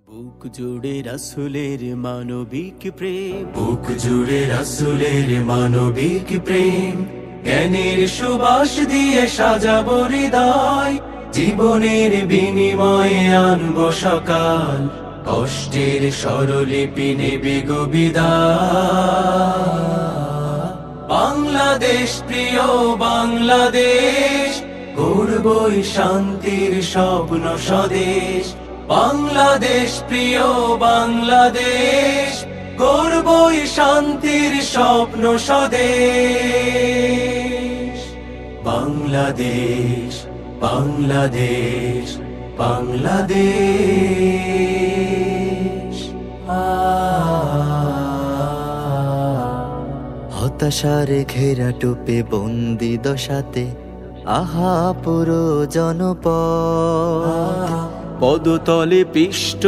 বুক জুড়ে রাসূলের মানবিক প্রেম, বুক জুড়ে রাসূলের মানবিক প্রেম, জ্ঞানের সুবাস দিয়ে সাজাবো হৃদয়, জীবনের বিনিময়ে আনবো সকাল, কষ্টের স্বরলিপি নেবে গো বিদায়। বাংলাদেশ প্রিয় বাংলাদেশ, গড়বই শান্তির স্বপ্ন স্বদেশ। বাংলাদেশ প্রিয় বাংলাদেশ, গড়বই শান্তির স্বপ্ন স্বদেশ। বাংলাদেশ বাংলাদেশ বাংলাদেশ। হতাশার ঘেরা টোপে বন্দি দশাতে আহা পুরো জনপদ, পদতলে পিষ্ট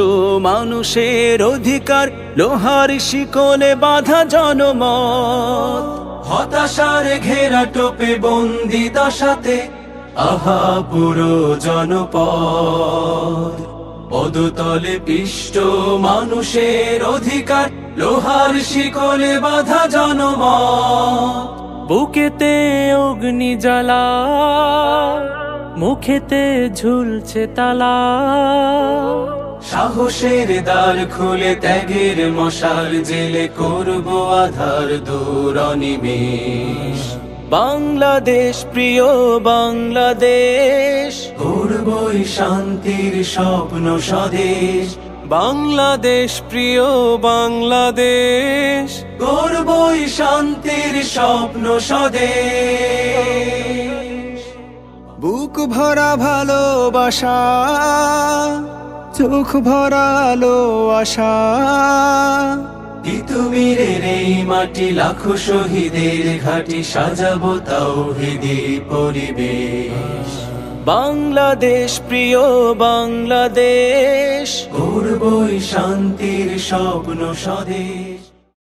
মানুষের অধিকার, লোহার শিকলে বাঁধা জনমত। হতাশার ঘেরা টোপে বন্দি দশাতে আহা পুরো জনপদ, পদতলে পিষ্ট মানুষের অধিকার, লোহার শিকলে বাঁধা জনমত। বুকেতে অগ্নি জ্বালা, মুখেতে ঝুলছে তালা, সাহসের দ্বার খুলে ত্যাগের মশাল জেলে করবো আধার দূর অনিমেষ। বাংলাদেশ প্রিয় বাংলাদেশ, গড়বই শান্তির স্বপ্ন স্বদেশ। বাংলাদেশ প্রিয় বাংলাদেশ, গড়বই শান্তির স্বপ্ন স্বদেশ। বুক ভরা ভালোবাসা, চোখ ভরা আলো আশা, তিতুমিরের এই মাটি লাখো শহীদের ঘাটি, সাজাবো তাওহীদি পরিবেশ। বাংলাদেশ প্রিয় বাংলাদেশ, গড়বই শান্তির স্বপ্ন স্বদেশ।